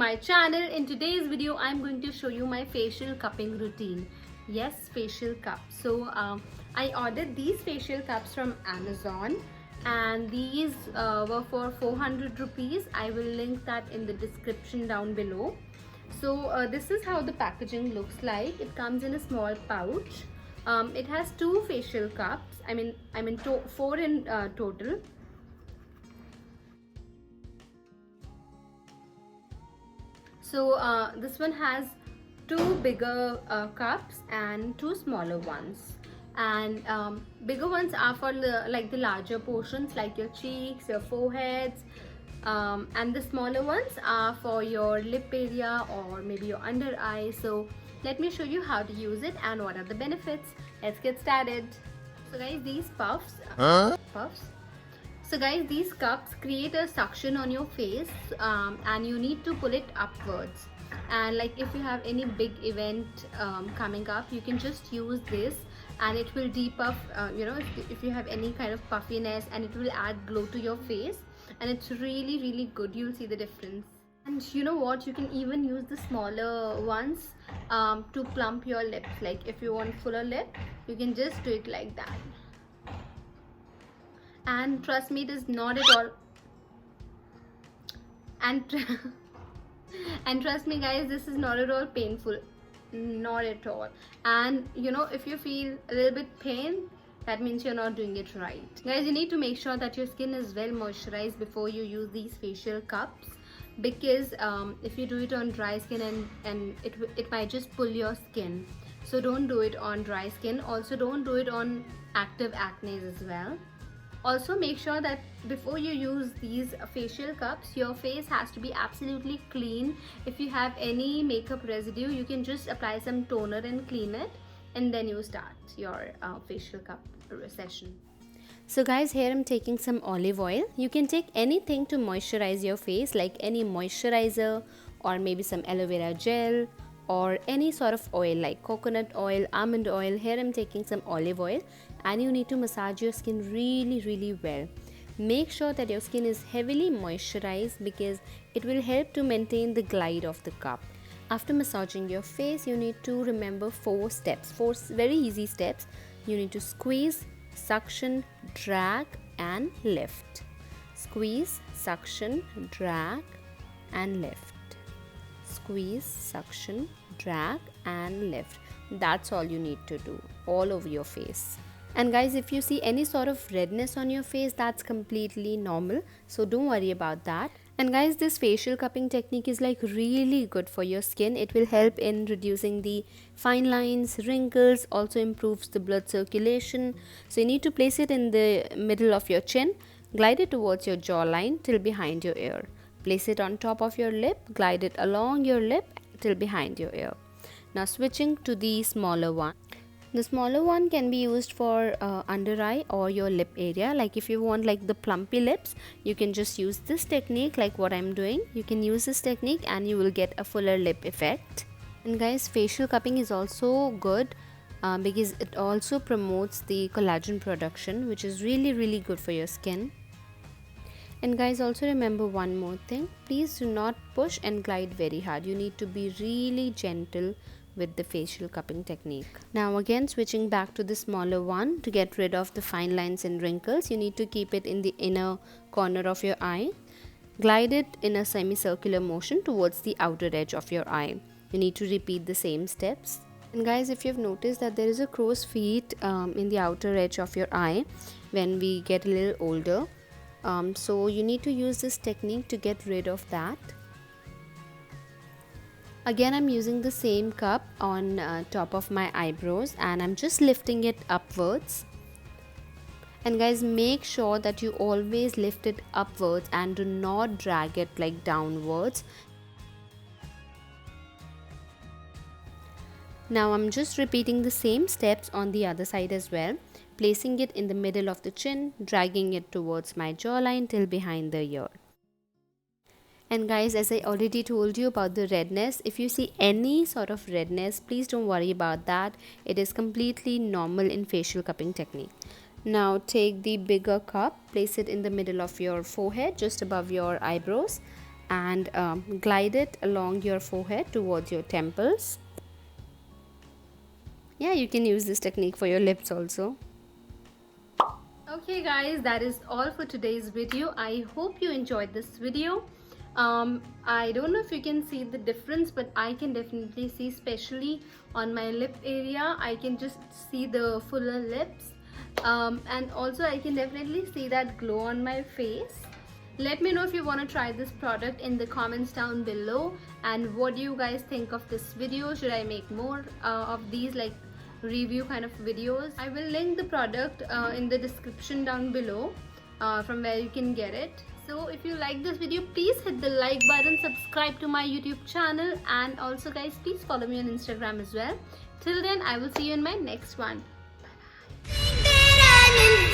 my channel. In today's video I'm going to show you my facial cupping routine. Yes, facial cup. So I ordered these facial cups from Amazon and these were for 400 rupees. I will link that in the description down below. So this is how the packaging looks like. It comes in a small pouch. It has two facial cups. I mean four in total. So this one has two bigger cups and two smaller ones, and bigger ones are for the larger portions like your cheeks, your foreheads, and the smaller ones are for your lip area or maybe your under eye. So let me show you how to use it and what are the benefits. Let's get started. So guys, these these cups create a suction on your face, and you need to pull it upwards. And like if you have any big event coming up, you can just use this and it will depuff, if you have any kind of puffiness, and it will add glow to your face, and it's really good. You'll see the difference. And you know what, you can even use the smaller ones to plump your lips. Like if you want fuller lip, you can just do it like that. And trust me, it is not at all and trust me guys, this is not at all painful, not at all. And if you feel a little bit pain, that means you're not doing it right. Guys, you need to make sure that your skin is well moisturized before you use these facial cups, because if you do it on dry skin and it might just pull your skin. So don't do it on dry skin. Also don't do it on active acne as well. Also make sure that before you use these facial cups, your face has to be absolutely clean. If you have any makeup residue, you can just apply some toner and clean it, and then you start your facial cup session. So guys, here I'm taking some olive oil. You can take anything to moisturize your face, like any moisturizer or maybe some aloe vera gel or any sort of oil like coconut oil, almond oil. Here I'm taking some olive oil, and you need to massage your skin really well. Make sure that your skin is heavily moisturized because it will help to maintain the glide of the cup. After massaging your face, you need to remember four very easy steps. You need to squeeze, suction, drag and lift. Squeeze, suction, drag and lift. Squeeze, suction, drag and lift. That's all you need to do all over your face. And guys, if you see any sort of redness on your face, that's completely normal, so don't worry about that. And guys, this facial cupping technique is like really good for your skin. It will help in reducing the fine lines, wrinkles, also improves the blood circulation. So you need to place it in the middle of your chin, glide it towards your jawline till behind your ear. Place it on top of your lip, glide it along your lip till behind your ear. Now switching to the smaller one. The smaller one can be used for under eye or your lip area. Like if you want like the plumpy lips, you can just use this technique like what I'm doing. You can use this technique and you will get a fuller lip effect. And guys, facial cupping is also good because it also promotes the collagen production, which is really good for your skin. And guys, also remember one more thing. Please do not push and glide very hard. You need to be really gentle with the facial cupping technique. Now again, switching back to the smaller one. To get rid of the fine lines and wrinkles, you need to keep it in the inner corner of your eye. Glide it in a semicircular motion towards the outer edge of your eye. You need to repeat the same steps. And guys, if you've noticed that there is a crow's feet in the outer edge of your eye when we get a little older, so you need to use this technique to get rid of that. Again, I'm using the same cup on top of my eyebrows, and I'm just lifting it upwards. And guys, make sure that you always lift it upwards and do not drag it like downwards. Now I'm just repeating the same steps on the other side as well. Placing it in the middle of the chin, dragging it towards my jawline till behind the ear. And guys, as I already told you about the redness, if you see any sort of redness, please don't worry about that. It is completely normal in facial cupping technique. Now take the bigger cup, place it in the middle of your forehead, just above your eyebrows, and glide it along your forehead towards your temples. Yeah, you can use this technique for your lips also. Okay guys, that is all for today's video. I hope you enjoyed this video. I don't know if you can see the difference, but I can definitely see, especially on my lip area, I can just see the fuller lips, and also I can definitely see that glow on my face. Let me know if you want to try this product in the comments down below, and what do you guys think of this video. Should I make more of these like review kind of videos? I will link the product in the description down below from where you can get it. So if you like this video, please hit the like button, subscribe to my YouTube channel, and also guys, please follow me on Instagram as well. Till then, I will see you in my next one. Bye bye.